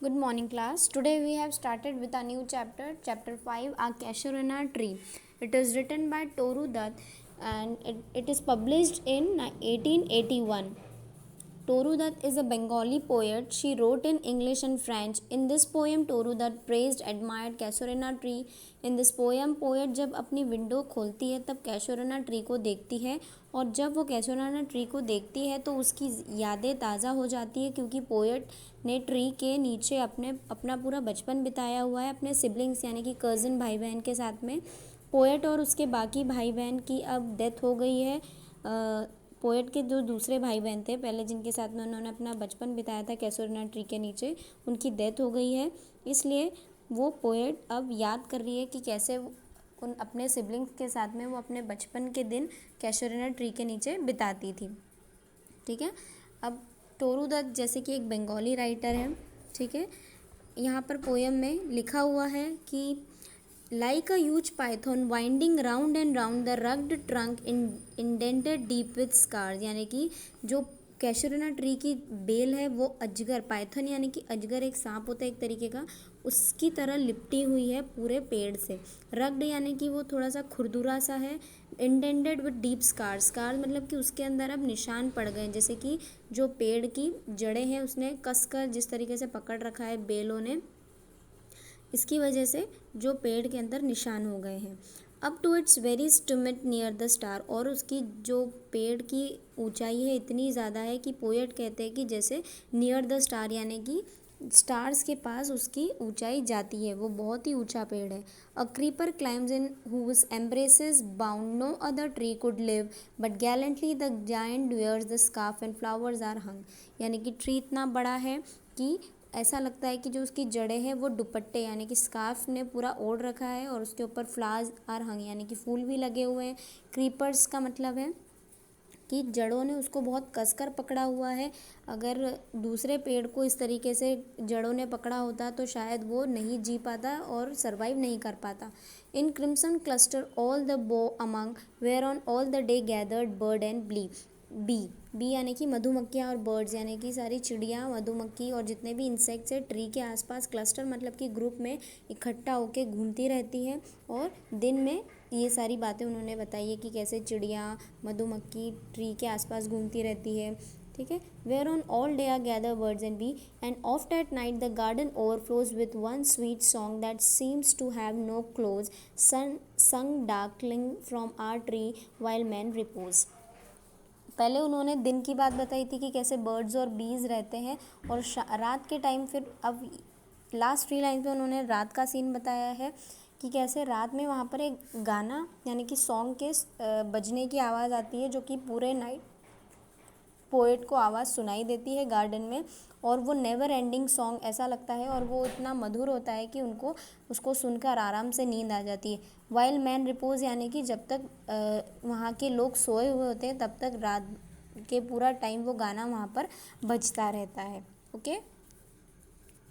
Good morning, class. Today we have started with a new chapter, chapter 5, A Casuarina Tree. It is written by Toru Dutt and it is published in 1881. Toru Dutt is a Bengali poet. She wrote in English and French. In this poem, Toru Dutt praised, admired casuarina tree. In this poem, poet जब अपनी window खोलती है तब कैशोरना tree को देखती है और जब वो कैशोरना ट्री को देखती है तो उसकी यादें ताज़ा हो जाती है क्योंकि पोएट ने ट्री के नीचे अपना पूरा बचपन बिताया हुआ है अपने सिबलिंग्स यानी कि कज़न भाई बहन के साथ में। पोएट और उसके बाकी भाई बहन की अब डेथ हो गई है। पोएट के जो दूसरे भाई बहन थे पहले जिनके साथ में उन्होंने अपना बचपन बिताया था कैशोरना ट्री के नीचे, उनकी डेथ हो गई है। इसलिए वो पोएट अब याद कर रही है कि कैसे उन अपने सिबलिंग्स के साथ में वो अपने बचपन के दिन कैशोरना ट्री के नीचे बिताती थी। ठीक है। अब टोरू दत्त जैसे कि एक बंगाली राइटर है, ठीक है, यहाँ पर पोएम में लिखा हुआ है कि like a huge python winding round and round the rugged trunk indented deep with scars, यानी कि जो कैशोरना ट्री की बेल है वो अजगर, पाइथन यानी कि अजगर एक सांप होता है एक तरीके का, उसकी तरह लिपटी हुई है पूरे पेड़ से। रग्ड यानी कि वो थोड़ा सा खुरदुरा सा है। Indented with deep scars, scar मतलब कि उसके अंदर अब निशान पड़ गए, जैसे कि जो पेड़ की जड़ें हैं उसने कसकर जिस तरीके से पकड़ रखा है बेलों ने, इसकी वजह से जो पेड़ के अंदर निशान हो गए हैं। Up to its very summit near the star, और उसकी जो पेड़ की ऊंचाई है इतनी ज़्यादा है कि पोएट कहते हैं कि जैसे नियर द स्टार यानी कि स्टार्स के पास उसकी ऊंचाई जाती है, वो बहुत ही ऊंचा पेड़ है। A creeper climbs in whose embraces bound no other tree could live but gallantly the giant wears the scarf and flowers are hung, यानी कि ट्री इतना बड़ा है कि ऐसा लगता है कि जो उसकी जड़ें हैं वो दुपट्टे यानी कि स्कार्फ ने पूरा ओढ़ रखा है और उसके ऊपर फ्लावर्स आर हंग यानी कि फूल भी लगे हुए हैं। क्रीपर्स का मतलब है कि जड़ों ने उसको बहुत कसकर पकड़ा हुआ है। अगर दूसरे पेड़ को इस तरीके से जड़ों ने पकड़ा होता तो शायद वो नहीं जी पाता और सरवाइव नहीं कर पाता। In crimson cluster all the bough among whereon all the day gathered bird and bee यानी कि मधुमक्खियाँ और बर्ड्स यानी कि सारी चिड़िया, मधुमक्खी और जितने भी इंसेक्ट्स है ट्री के आसपास क्लस्टर मतलब कि ग्रुप में इकट्ठा होकर घूमती रहती है। और दिन में ये सारी बातें उन्होंने बताई है कि कैसे चिड़िया, मधुमक्खी ट्री के आसपास घूमती रहती है। ठीक है। Whereon all day are gather birds and bee and oft at night the garden overflows with one sweet song that seems to have no close sung darkling from our tree while man repose. पहले उन्होंने दिन की बात बताई थी कि कैसे birds और बीज रहते हैं और रात के टाइम फिर अब लास्ट 3 लाइन पे उन्होंने रात का सीन बताया है कि कैसे रात में वहाँ पर एक गाना यानी कि सॉन्ग के बजने की आवाज़ आती है जो कि पूरे नाइट पोएट को आवाज़ सुनाई देती है गार्डन में, और वो नेवर एंडिंग सॉन्ग ऐसा लगता है और वो इतना मधुर होता है कि उनको उसको सुनकर आराम से नींद आ जाती है। वाइल मैन रिपोज यानी कि जब तक वहाँ के लोग सोए हुए होते हैं तब तक रात के पूरा टाइम वो गाना वहाँ पर बजता रहता है। ओके।